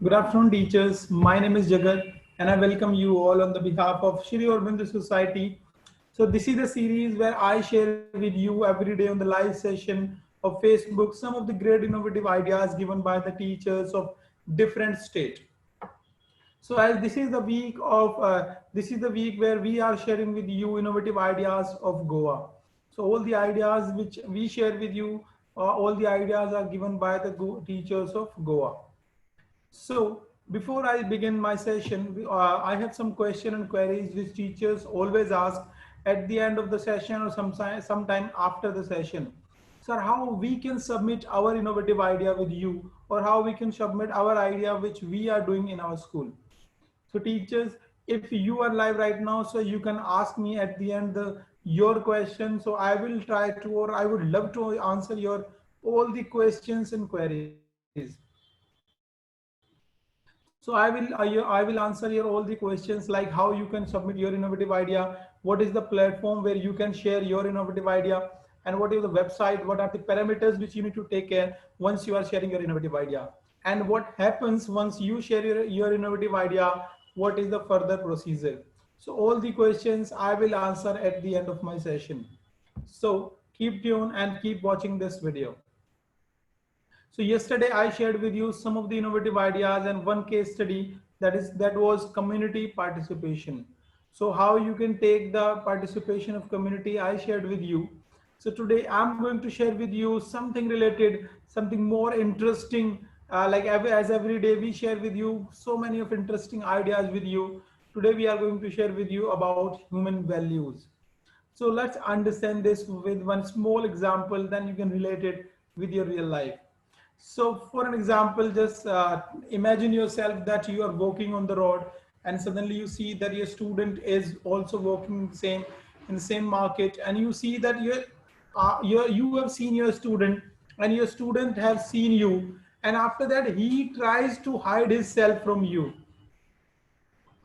Good afternoon, teachers. My name is Jagat, and I welcome you all on the behalf of Shri Aurobindo Society. So, this is the series where I share with you every day on the live session of Facebook some of the great innovative ideas given by the teachers of different state. So, as this is the week where we are sharing with you innovative ideas of Goa. So, all the ideas which we share with you, all the ideas are given by the teachers of Goa. So before I begin my session, I have some question and queries which teachers always ask at the end of the session or sometime after the session. Sir, how we can submit our innovative idea with you, or how we can submit our idea which we are doing in our school. So teachers, if you are live right now, so you can ask me at the end your question. So I will try to, or I would love to answer your all the questions and queries. So I will answer your all the questions like how you can submit your innovative idea, what is the platform where you can share your innovative idea, and what is the website, what are the parameters which you need to take care once you are sharing your innovative idea, and what happens once you share your innovative idea, what is the further procedure. So all the questions I will answer at the end of my session. So keep tuned and keep watching this video. So yesterday I shared with you some of the innovative ideas and one case study that was community participation. So how you can take the participation of community I shared with you. So today I'm going to share with you something related, something more interesting. As every day we share with you so many of interesting ideas with you. Today we are going to share with you about human values. So let's understand this with one small example, then you can relate it with your real life. So for an example, just imagine yourself that you are walking on the road and suddenly you see that your student is also walking in the same market, and you see that you have seen your student and your student have seen you, and after that he tries to hide himself from you.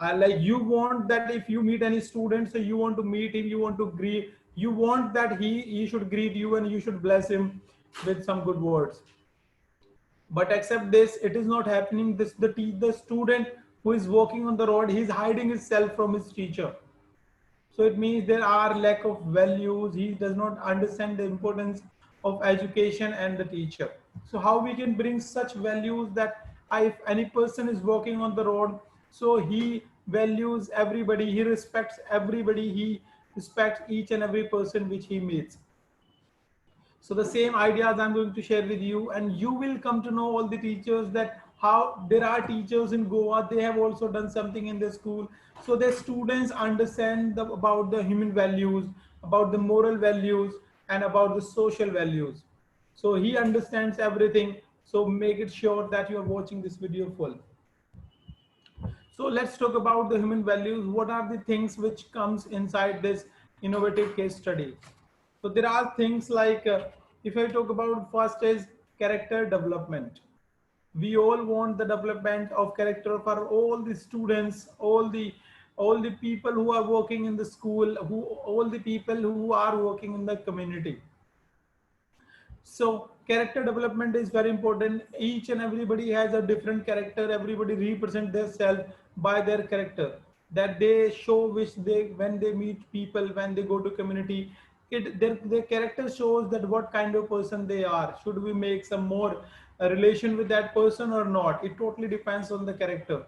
Like you want that if you meet any student, so you want to meet him, you want to greet, you want that he should greet you and you should bless him with some good words. But except this, it is not happening. The student who is walking on the road, he is hiding himself from his teacher. So it means there are lack of values. He does not understand the importance of education and the teacher. So how we can bring such values that if any person is walking on the road, so he values everybody, he respects everybody, he respects each and every person which he meets. So the same ideas I'm going to share with you, and you will come to know all the teachers that how there are teachers in Goa. They have also done something in the school, so their students understand about the human values, about the moral values, and about the social values. So he understands everything. So make it sure that you are watching this video full. So let's talk about the human values. What are the things which comes inside this innovative case study? So there are things like if I talk about first is character development. We all want the development of character for all the students, all the people who are working in the school, who all the people who are working in the community. So character development is very important. Each and everybody has a different character. Everybody represent themselves by their character that they show, which they when they meet people, when they go to community. Their character shows that what kind of person they are. Should we make some more relation with that person or not? It totally depends on the character.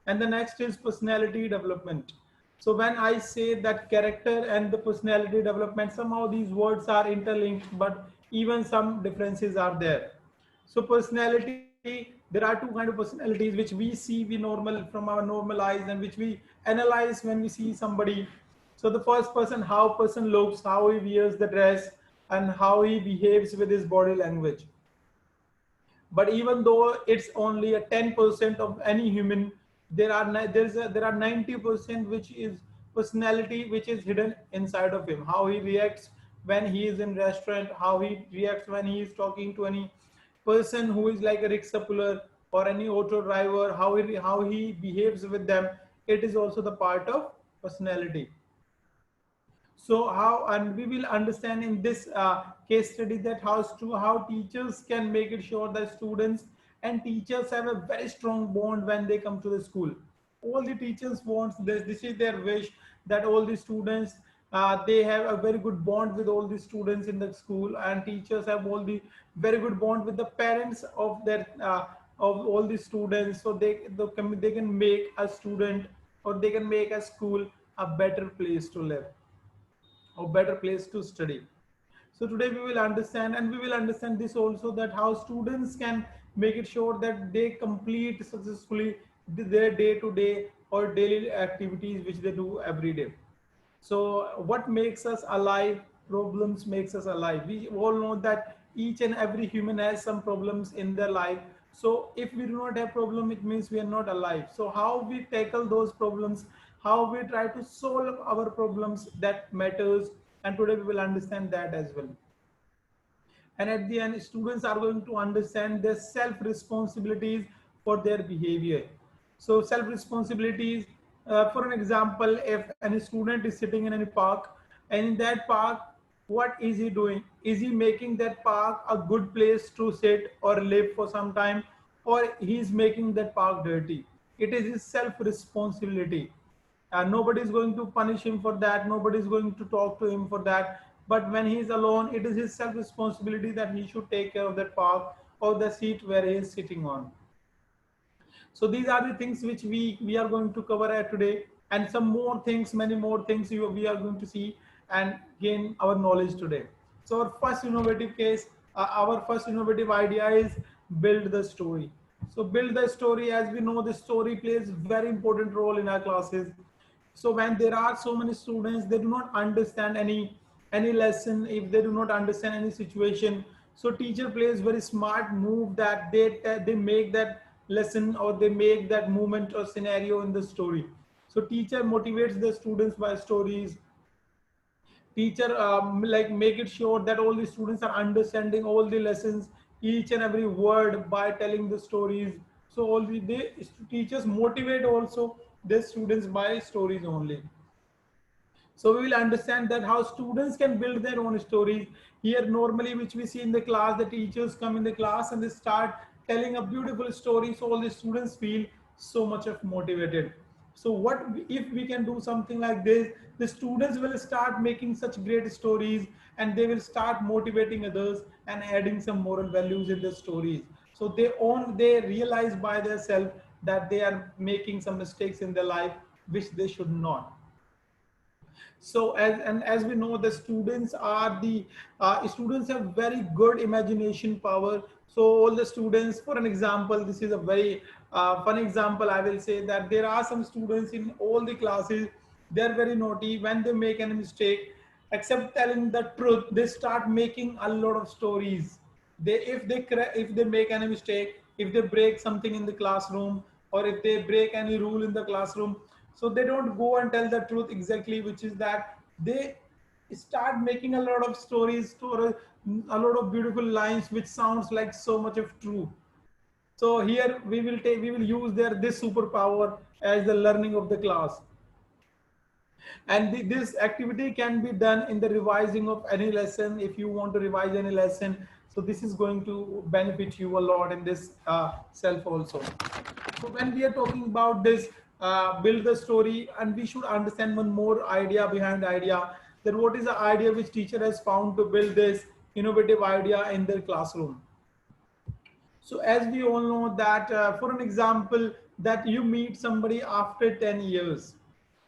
And the next is personality development. So when I say that character and the personality development, somehow these words are interlinked, but even some differences are there. So personality, there are two kind of personalities which we see we normal from our normal eyes, and which we analyze when we see somebody. So the first person, how person looks, how he wears the dress, and how he behaves with his body language. But even though it's only a 10% of any human, there are 90% which is personality which is hidden inside of him. How he reacts when he is in restaurant, how he reacts when he is talking to any person who is like a rickshaw puller or any auto driver, how he behaves with them. It is also the part of personality. So how, and we will understand in this case study that how teachers can make it sure that students and teachers have a very strong bond when they come to the school. All the teachers wants this. This is their wish that all the students they have a very good bond with all the students in the school, and teachers have all the very good bond with the parents of their of all the students, so they can make a student or they can make a school a better place to live or better place to study. So today we will understand, and we will understand this also, that how students can make it sure that they complete successfully their day-to-day or daily activities which they do every day. So what makes us alive? Problems makes us alive. We all know that each and every human has some problems in their life. So if we do not have problem, it means we are not alive. So how we tackle those problems, how we try to solve our problems, that matters. And today we will understand that as well. And at the end, students are going to understand their self responsibilities for their behavior. So self responsibilities, for an example, if any student is sitting in any park, and in that park, what is he doing? Is he making that park a good place to sit or live for some time, or he is making that park dirty? It is his self responsibility, and nobody is going to punish him for that, nobody is going to talk to him for that. But when he is alone, it is his self responsibility that he should take care of that park or the seat where he is sitting on. So these are the things which we are going to cover today, and some more things, many more things we are going to see and gain our knowledge today. So our first innovative case, our first innovative idea is build the story. So build the story. As we know, the story plays very important role in our classes. So when there are so many students, they do not understand any lesson, if they do not understand any situation, so teacher plays very smart move that they make that lesson or they make that moment or scenario in the story. So teacher motivates the students by stories. Teacher like make it sure that all the students are understanding all the lessons, each and every word, by telling the stories. So all the teachers motivate also their students by stories only. So we will understand that how students can build their own stories. Here normally which we see in the class, the teachers come in the class and they start telling a beautiful story, so all the students feel so much of motivated. So if we can do something like this, the students will start making such great stories, and they will start motivating others and adding some moral values in the stories. So they realize by themselves that they are making some mistakes in their life which they should not. So as we know, the students are the students have very good imagination power. So all the students, for an example, this is a very fun example, I will say that there are some students in all the classes, they're very naughty. When they make any mistake, except telling the truth, they start making a lot of stories. If they make any mistake, if they break something in the classroom, or if they break any rule in the classroom, so they don't go and tell the truth exactly, which is that they start making a lot of stories, to a lot of beautiful lines which sounds like so much of true. So here we will use their this superpower as the learning of the class. And this activity can be done in the revising of any lesson. If you want to revise any lesson, so this is going to benefit you a lot in this self also. So when we are talking about this build the story, and we should understand one more idea behind the idea, that what is the idea which teacher has found to build this innovative idea in their classroom. So as we all know that, for an example, that you meet somebody after 10 years.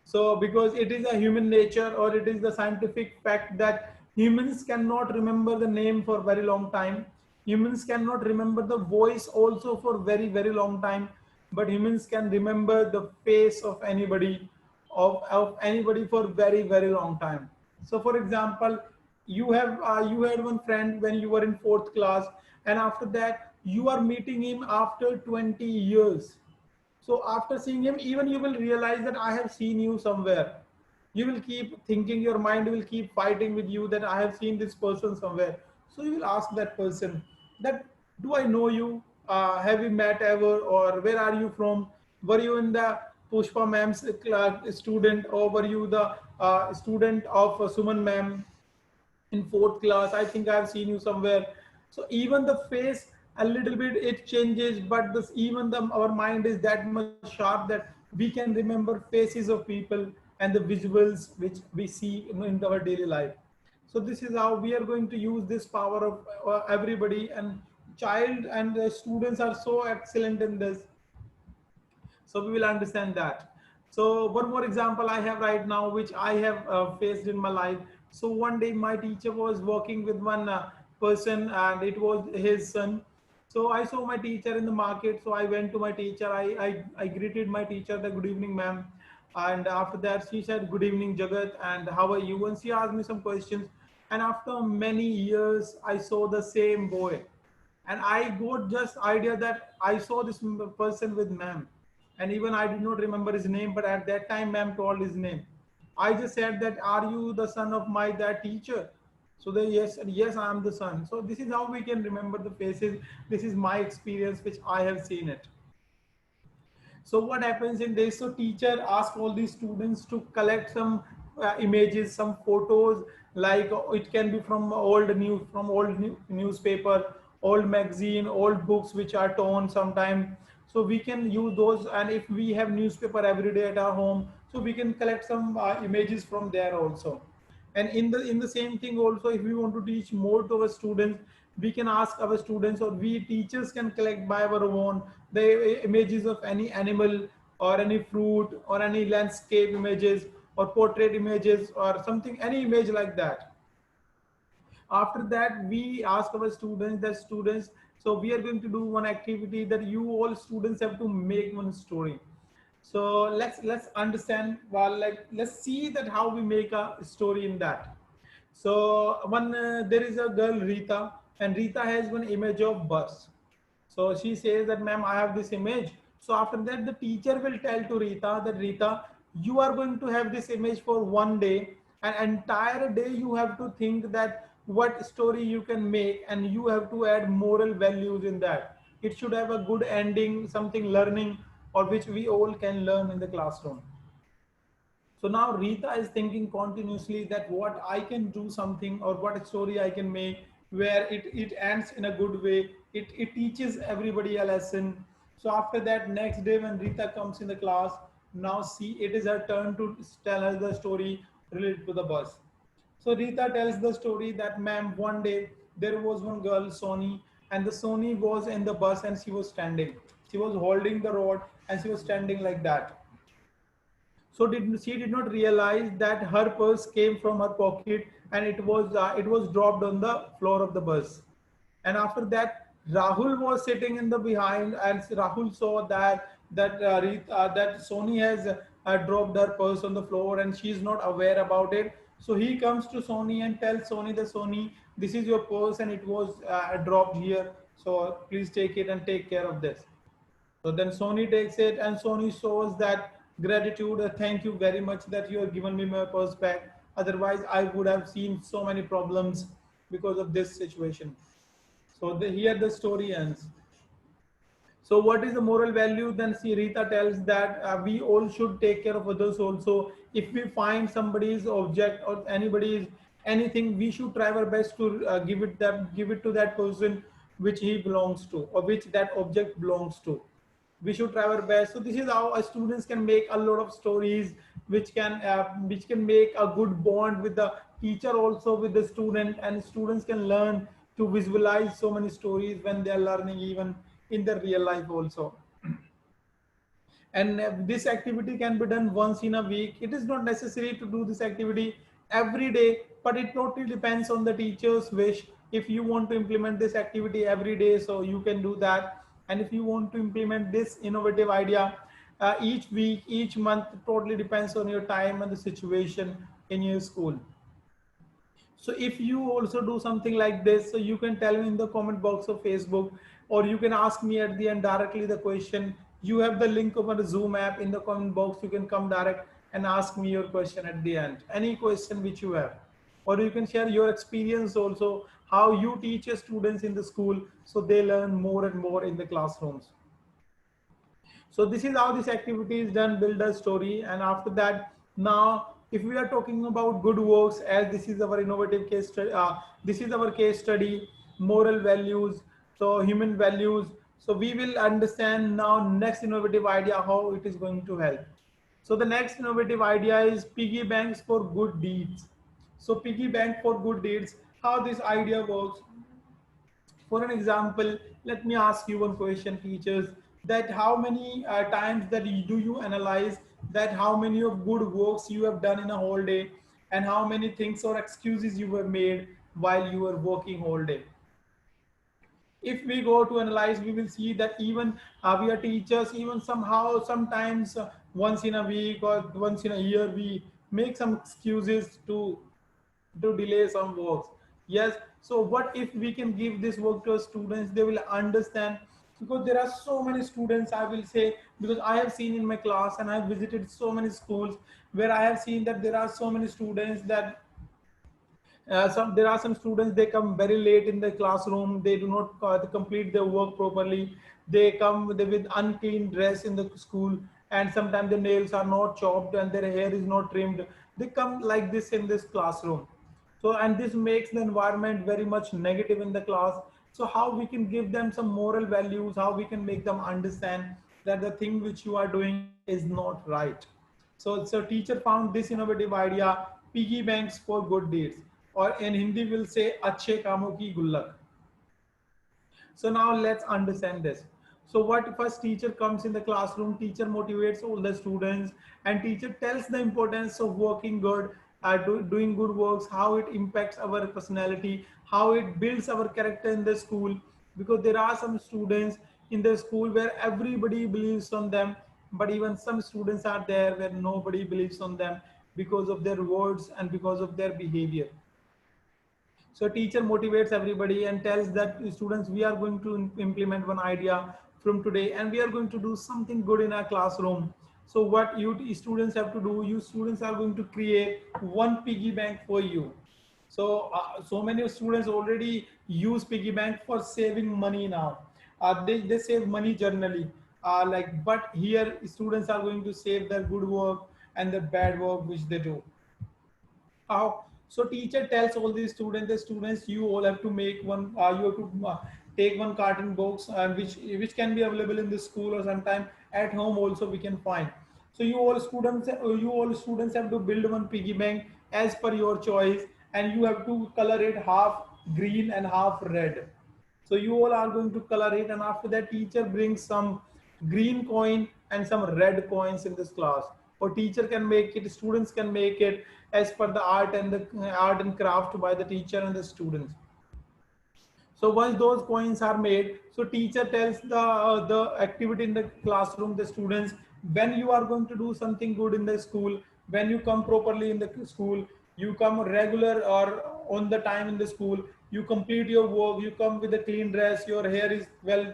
So because it is a human nature, or it is the scientific fact, that humans cannot remember the name for very long time. Humans cannot remember the voice also for very, very long time. But humans can remember the face of anybody, of anybody for very, very long time. So for example, you had one friend when you were in fourth class, and after that you are meeting him after 20 years. So after seeing him, even you will realize that I have seen you somewhere. You will keep thinking, your mind will keep fighting with you that I have seen this person somewhere. So you will ask that person that, do I know you? Have we met ever? Or where are you from? Were you in the Pushpa ma'am's student, or were you the student of Suman ma'am in fourth class? I think I've seen you somewhere. So even the face, a little bit it changes, but this even our mind is that much sharp that we can remember faces of people and the visuals which we see in our daily life. So this is how we are going to use this power of everybody, and child and students are so excellent in this, so we will understand that. So one more example I have right now, which I have faced in my life. So one day my teacher was working with one person, and it was his son. So I saw my teacher in the market, so I went to my teacher. I greeted my teacher, the good evening ma'am, and after that she said good evening Jagat, and how are you, and she asked me some questions. And after many years I saw the same boy, and I got just idea that I saw this person with ma'am, and even I did not remember his name, but at that time ma'am told his name. I just said that, are you the son of my that teacher? So they, yes, yes, I am the son. So this is how we can remember the faces. This is my experience, which I have seen it. So what happens in this? So teacher asks all these students to collect some images, some photos, like it can be from old news, from old newspaper, old magazine, old books which are torn sometime. So we can use those, and if we have newspaper every day at our home, so we can collect some images from there also. And in the same thing also, if we want to teach more to our students, we can ask our students, or we teachers can collect by our own the images of any animal or any fruit or any landscape images or portrait images or something, any image like that. After that we ask our students, that students, so we are going to do one activity that you all students have to make one story. So let's understand, well, like let's see that how we make a story in that. So one there is a girl Rita, and Rita has one image of bus. So she says that, ma'am, I have this image. So after that, the teacher will tell to Rita that, Rita, you are going to have this image for one day, and entire day you have to think that what story you can make, and you have to add moral values in that. It should have a good ending, something learning, or which we all can learn in the classroom. So now Rita is thinking continuously that what I can do something, or what story I can make where it ends in a good way. It teaches everybody a lesson. So after that, next day when Rita comes in the class, now see it is her turn to tell her the story related to the bus. So Rita tells the story that, ma'am, one day there was one girl, Sony, and the Sony was in the bus and she was standing. She was holding the rod and she was standing like that. So she did not realize that her purse came from her pocket, and it was dropped on the floor of the bus. And after that, Rahul was sitting in the behind, and Rahul saw that Sony has dropped her purse on the floor, and she is not aware about it. So he comes to Sony and tells Sony, the Sony, this is your purse and it was dropped here. So please take it and take care of this. So then Sony takes it, and Sony shows that gratitude. Thank you very much that you have given me my purse back. Otherwise, I would have seen so many problems because of this situation. So here the story ends. So what is the moral value? Then see, Rita tells that we all should take care of others also. If we find somebody's object or anybody's anything, we should try our best to give it to that person which he belongs to, or which that object belongs to. We should try our best. So this is how students can make a lot of stories, which can make a good bond with the teacher, also with the student, and students can learn to visualize so many stories when they are learning, even in the real life also. And this activity can be done once in a week. It is not necessary to do this activity every day, but it totally depends on the teacher's wish. If you want to implement this activity every day, so you can do that. And if you want to implement this innovative idea each week, each month, totally depends on your time and the situation in your school. So if you also do something like this, so you can tell me in the comment box of Facebook, or you can ask me at the end directly the question. You have the link of the Zoom app in the comment box. You can come direct and ask me your question at the end. Any question which you have, or you can share your experience also, how you teach your students in the school so they learn more and more in the classrooms. So this is how this activity is done, build a story. And after that, now if we are talking about good works, as this is our innovative case study, this is our case study, moral values. so human values. So we will understand now next innovative idea how it is going to help. So the next innovative idea is piggy banks for good deeds. So piggy bank for good deeds, how this idea works. For an example, let me ask you one question, teachers, that how many times that do you analyze that how many of good works you have done in a whole day, and how many things or excuses you have made while you were working whole day. If we go to analyze, we will see that even we are teachers, even somehow sometimes once in a week or once in a year we make some excuses to delay some works. Yes, so what if we can give this work to students, they will understand. Because there are so many students, I will say, because I have seen in my class and I have visited so many schools where I have seen that there are so many students that there are some students, they come very late in the classroom, they do not complete their work properly, they come with unclean dress in the school, and sometimes their nails are not chopped and their hair is not trimmed. They come like this in this classroom. So and this makes the environment very much negative in the class. So how we can give them some moral values, how we can make them understand that the thing which you are doing is not right. So teacher found this innovative idea, piggy banks for good deeds, or in Hindi we'll say अच्छे कामों की गुल्लक. So now let's understand this. So what first teacher comes in the classroom, teacher motivates all the students, and teacher tells the importance of working good, doing good works, how it impacts our personality, how it builds our character in the school. Because there are some students in the school where everybody believes on them, but even some students are there where nobody believes on them because of their words and because of their behavior. So teacher motivates everybody and tells that students, we are going to implement one idea from today and we are going to do something good in our classroom. So what you students have to do, you students are going to create one piggy bank for you. So many students already use piggy bank for saving money now. They save money generally. But here students are going to save their good work and the bad work which they do. How? So teacher tells all these students, the students, you all have to make one. You have to take one carton box, which can be available in the school or sometime at home also we can find. So you all students have to build one piggy bank as per your choice, and you have to color it half green and half red. So you all are going to color it, and after that, teacher brings some green coin and some red coins in this class. Or teacher can make it, students can make it as per the art and craft by the teacher and the students. So once those coins are made, so teacher tells the activity in the classroom, the students, when you are going to do something good in the school, when you come properly in the school, you come regular or on the time in the school, you complete your work, you come with a clean dress, your hair is well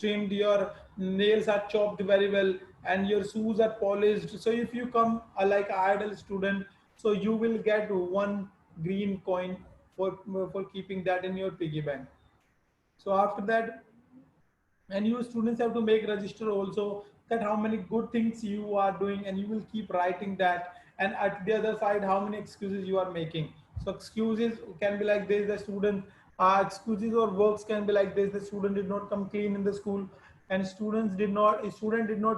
trimmed, your nails are chopped very well, and your shoes are polished. So if you come like an idle student, so you will get one green coin for keeping that in your piggy bank. So after that, and you students have to make register also that how many good things you are doing, and you will keep writing that. And at the other side, how many excuses you are making. So excuses can be like this: the student excuses or works can be like this: the student did not come clean in the school, and student did not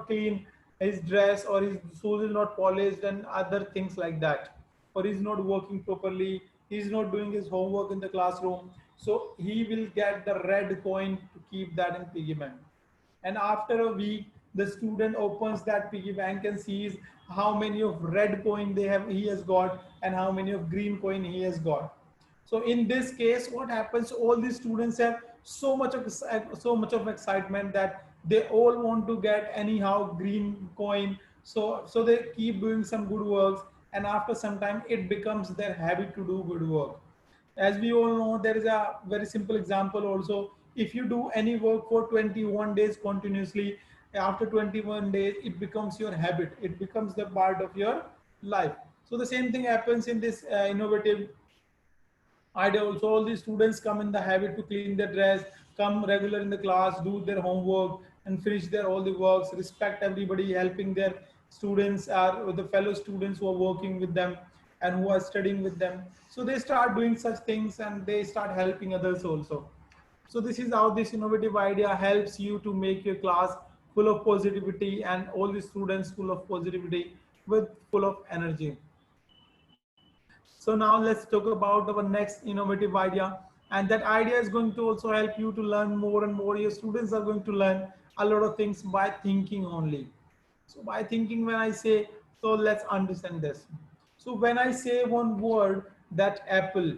clean his dress, or his shoes is not polished, and other things like that, or he's not working properly, he's not doing his homework in the classroom. So he will get the red coin to keep that in piggy bank. And after a week, the student opens that piggy bank and sees how many of red coin he has got, and how many of green coin he has got. So in this case, what happens, all these students have so much of excitement that they all want to get anyhow green coin. So they keep doing some good works, and after some time it becomes their habit to do good work. As we all know, there is a very simple example also. If you do any work for 21 days continuously, after 21 days it becomes your habit, it becomes the part of your life. So the same thing happens in this innovative idea also. All the students come in the habit to clean their dress, come regular in the class, do their homework, and finish their all the works, respect everybody, helping their students or the fellow students who are working with them and who are studying with them. So they start doing such things and they start helping others also. So this is how this innovative idea helps you to make your class full of positivity and all the students full of positivity with full of energy. So now let's talk about our next innovative idea, and that idea is going to also help you to learn more and more. Your students are going to learn a lot of things by thinking only. So by thinking, when I say, so let's understand this. So when I say one word, that apple,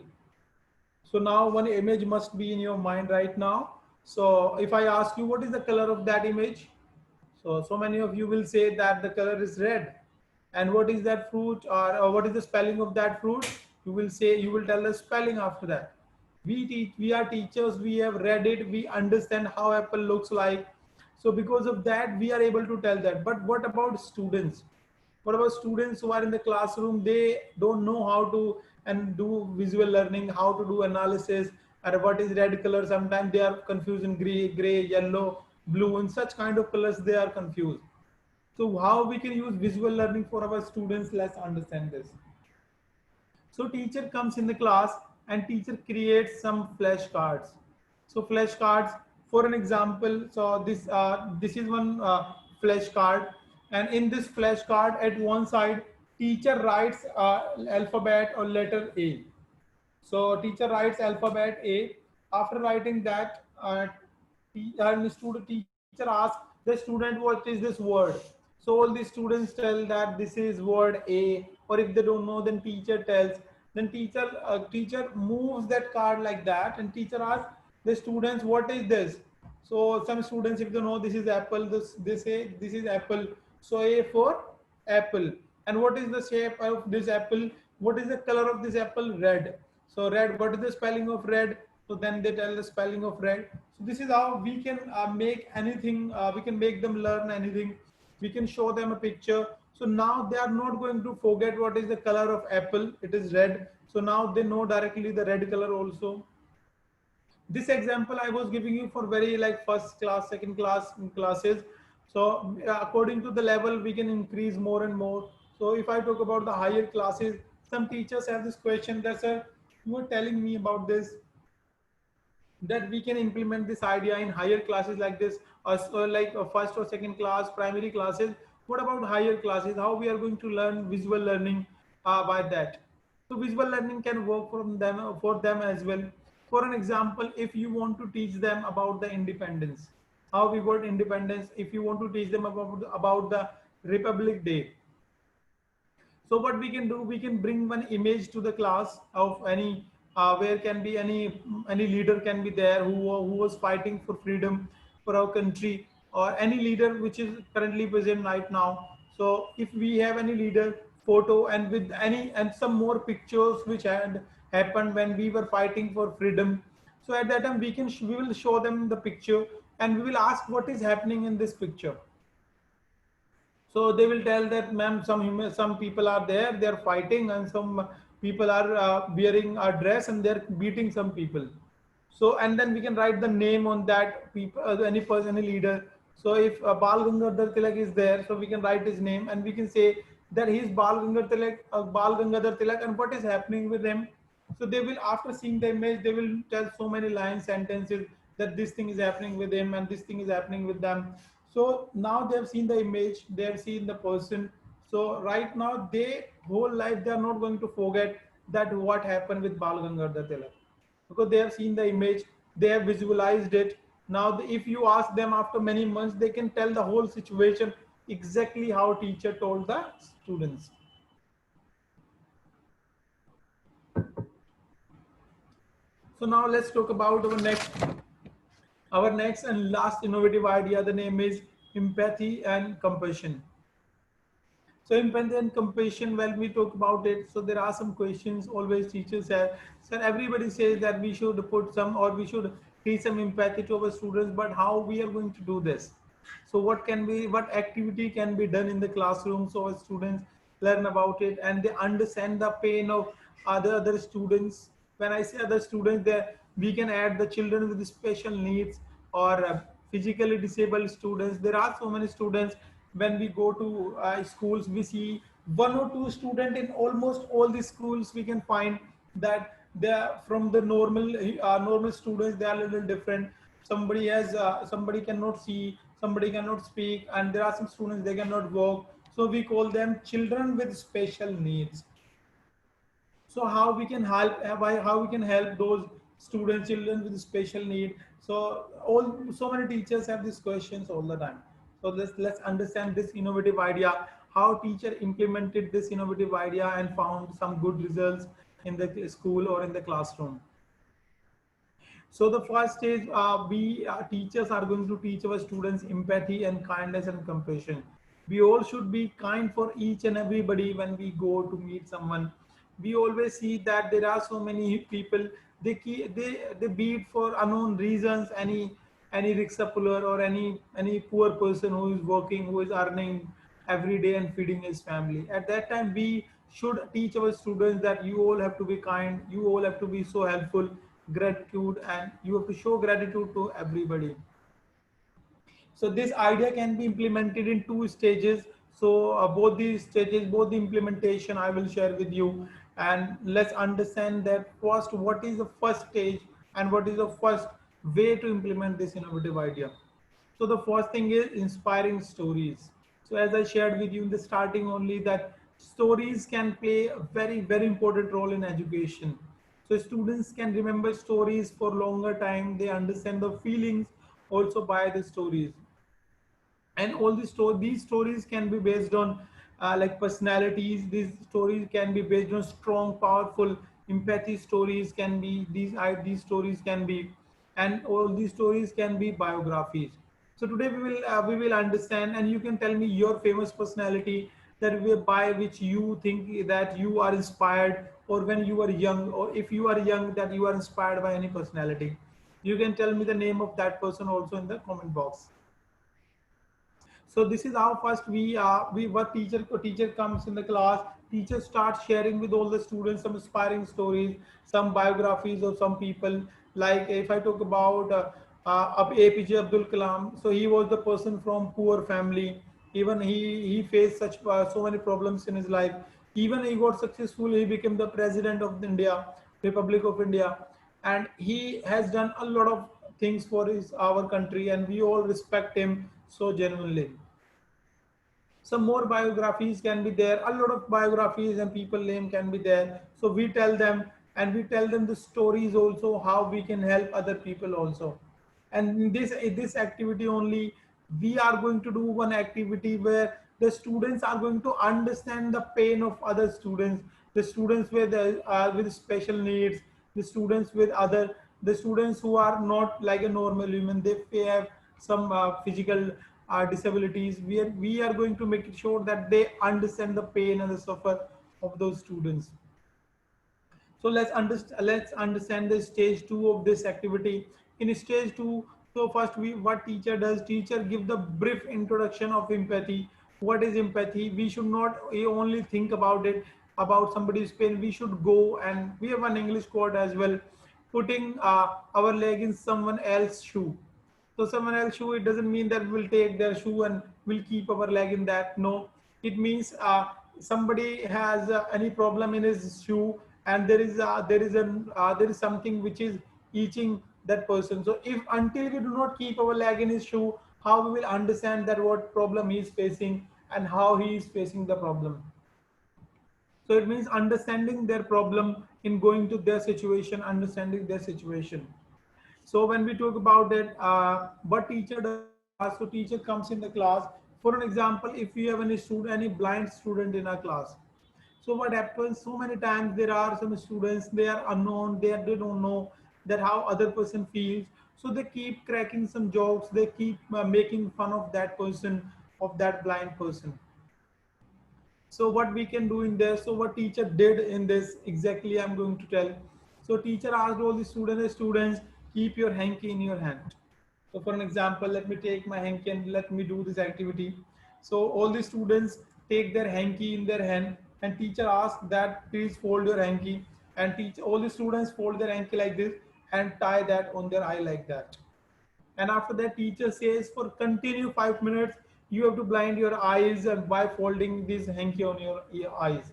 so now one image must be in your mind right now. So if I ask you what is the color of that image, so many of you will say that the color is red. And what is that fruit, or what is the spelling of that fruit? You will say, you will tell the spelling after that. We are teachers, we have read it, we understand how apple looks like. So because of that, we are able to tell that. But what about students? What about students who are in the classroom? They don't know how to and do visual learning, how to do analysis, or what is red color. Sometimes they are confused in gray, yellow, blue, and such kind of colors they are confused. So how we can use visual learning for our students? Let's understand this. So teacher comes in the class and teacher creates some flashcards. So flashcards, for an example, so this is one flashcard, and in this flashcard at one side, teacher writes alphabet or letter A. So teacher writes alphabet A. After writing that, teacher asks the student what is this word. So all the students tell that this is word A, or if they don't know, then teacher tells. Then teacher moves that card like that, and teacher asks the students what is this. So some students, if they know this is apple, they say this is apple. So A for apple. And what is the shape of this apple? What is the color of this apple? Red. So red, what is the spelling of red? So then they tell the spelling of red. So this is how we can make anything, we can make them learn anything. We can show them a picture. So now they are not going to forget what is the color of apple. It is red. So now they know directly the red color also. This example I was giving you for very like first class, second class classes. So according to the level, we can increase more and more. So if I talk about the higher classes, some teachers have this question that, sir, you were telling me about this, that we can implement this idea in higher classes like this, or so like first or second class primary classes. What about higher classes? How we are going to learn visual learning by that? So visual learning can work from them for them as well. For an example, if you want to teach them about the independence, how we got independence, if you want to teach them about the Republic Day, so what we can do, we can bring one image to the class of any where can be any leader can be there who was fighting for freedom for our country, or any leader which is currently present right now. So if we have any leader photo, and with any and some more pictures which had happened when we were fighting for freedom, so at that time we will show them the picture, and we will ask what is happening in this picture. So they will tell that, ma'am, some people are there, they are fighting, and some people are wearing a dress and they're beating some people. So and then we can write the name on that people, any person, any leader. So if Bal Gangadhar Tilak is there, so we can write his name and we can say that he is Bal Gangadhar Tilak, and what is happening with him. So they will, after seeing the image, they will tell so many lines, sentences, that this thing is happening with him and this thing is happening with them. So now they have seen the image, they have seen the person. So right now, they whole life they are not going to forget that what happened with Bal Gangadhar Tilak, because they have seen the image, they have visualized it. Now if you ask them after many months, they can tell the whole situation exactly how teacher told the students. So now let's talk about our next and last innovative idea. The name is empathy and compassion. So empathy and compassion, when we talk about it, so there are some questions always teachers have. So everybody says that we should put some, or we should teach some empathy to our students, but how we are going to do this? So what activity can be done in the classroom so our students learn about it and they understand the pain of other students. When I say other students, there we can add the children with special needs, or physically disabled students. There are so many students. When we go to schools, we see one or two student in almost all the schools. We can find that they are from the normal students, they are a little different. Somebody has somebody cannot see, somebody cannot speak, and there are some students they cannot walk, so we call them children with special needs. So how we can help, how we can help those students, children with special need? So all, so many teachers have these questions all the time. So let's understand this innovative idea, how teacher implemented this innovative idea and found some good results in the school or in the classroom. So the first is we teachers are going to teach our students empathy and kindness and compassion. We all should be kind for each and everybody when we go to meet someone. We always see that there are so many people, they beat for unknown reasons any rickshaw puller or any poor person who is working, who is earning every day and feeding his family. At that time, we should teach our students that you all have to be kind, you all have to be so helpful, gratitude, and you have to show gratitude to everybody. So this idea can be implemented in two stages. So both these stages, both the implementation I will share with you. And let's understand that first, what is the first stage and what is the first way to implement this innovative idea. So the first thing is inspiring stories. So as I shared with you in the starting only, that stories can play a very, very important role in education. So students can remember stories for longer time. They understand the feelings also by the stories. And all these stories can be based on like personalities. These stories can be based on strong, powerful empathy stories. Can be these stories can be, and all these stories can be biographies. So today we will understand, and you can tell me your famous personality that by which you think that you are inspired, or when you are young, or if you are young, that you are inspired by any personality. You can tell me the name of that person also in the comment box. So this is how first we what teacher comes in the class. Teacher starts sharing with all the students some inspiring stories, some biographies of some people. Like if I talk about APJ Abdul Kalam, so he was the person from poor family. Even he faced such so many problems in his life. Even he got successful. He became the president of the India, Republic of India, and he has done a lot of things for his our country, and we all respect him so genuinely. Some more biographies can be there, a lot of biographies and people name can be there, so we tell them, and we tell them the stories also, how we can help other people also. And in this activity only, we are going to do one activity where the students are going to understand the pain of other students, the students with special needs, the students with other, the students who are not like a normal human, they have some physical disabilities. We are going to make sure that they understand the pain and the suffer of those students. So let's understand the stage two of this activity. In stage two, so first we what teacher does, teacher give the brief introduction of empathy. What is empathy? We should not only think about it, about somebody's pain. We should go, and we have an English quote as well, putting our leg in someone else's shoe. So someone else shoe, it doesn't mean that we'll take their shoe and we'll keep our leg in that. No, it means somebody has any problem in his shoe, and there is something which is itching that person. So if until we do not keep our leg in his shoe, how we will understand that what problem he is facing and how he is facing the problem. So it means understanding their problem, in going to their situation, understanding their situation. So when we talk about it, what teacher does in the class? So teacher comes in the class. For an example, if we have any student, any blind student in our class, so what happens? So many times there are some students, they are unknown, they don't know that how other person feels. So they keep cracking some jokes. They keep making fun of that person, of that blind person. So what we can do in this, so what teacher did in this exactly I'm going to tell. So teacher asked all the students, keep your hanky in your hand. So for an example, let me take my hanky and let me do this activity. So all the students take their hanky in their hand, and teacher asked that please fold your hanky, and teach all the students fold their hanky like this and tie that on their eye like that. And after that, teacher says for continue 5 minutes, you have to blind your eyes and by folding this hanky on your eyes.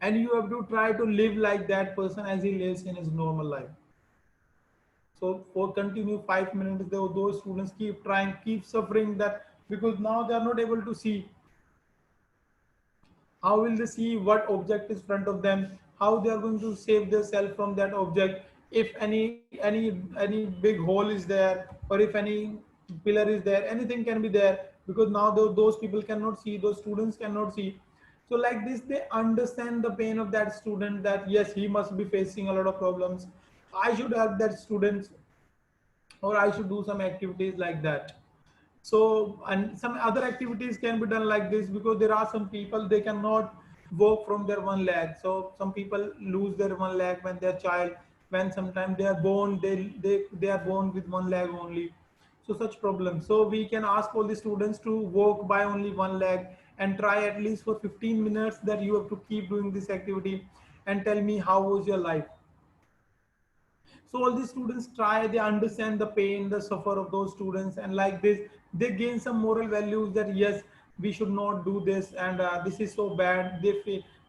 and you have to try to live like that person as he lives in his normal life. So for continue 5 minutes, those students keep trying, keep suffering that, because now they are not able to see. How will they see what object is front of them? How they are going to save themselves from that object? If any big hole is there, or if any pillar is there, anything can be there, because now those people cannot see, those students cannot see. So like this, they understand the pain of that student, that yes, he must be facing a lot of problems. I should help that student, or I should do some activities like that. So, and some other activities can be done like this, because there are some people, they cannot walk from their one leg. So some people lose their one leg when they're child, when sometimes they are born, they are born with one leg only. So such problems. So we can ask all the students to walk by only one leg, and try at least for 15 minutes, that you have to keep doing this activity, and tell me how was your life. So all these students try, they understand the pain, the suffer of those students, and like this, they gain some moral values, that yes, we should not do this, and this is so bad.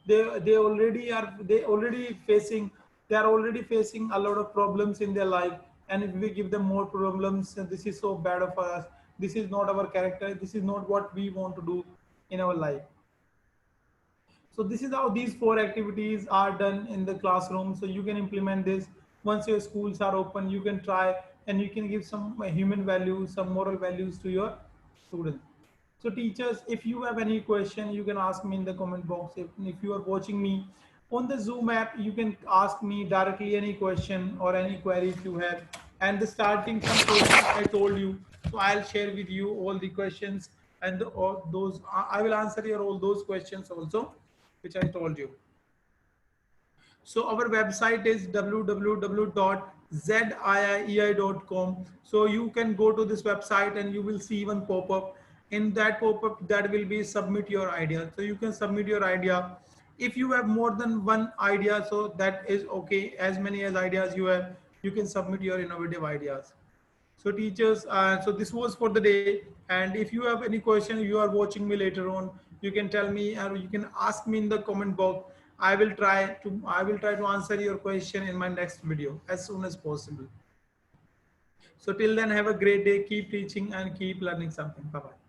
They already are, they are already facing a lot of problems in their life, and if we give them more problems, this is so bad of us. This is not our character. This is not what we want to do in our life. So this is how these four activities are done in the classroom. So you can implement this once your schools are open. You can try, and you can give some human values, some moral values to your students. So teachers, if you have any question, you can ask me in the comment box. If you are watching me on the Zoom app, you can ask me directly any question or any query if you have. And the starting some questions I told you, so I'll share with you all the questions, and all those I will answer your all those questions also, which I told you. So our website is www.ziei.com. So you can go to this website, and you will see one pop-up. In that pop-up, that will be submit your idea. So you can submit your idea. If you have more than one idea, so that is okay. As many as ideas you have, you can submit your innovative ideas. So teachers, so this was for the day. And if you have any question, you are watching me later on, you can tell me, or you can ask me in the comment box. I will try to answer your question in my next video as soon as possible. So till then, have a great day. Keep teaching and keep learning something. Bye bye.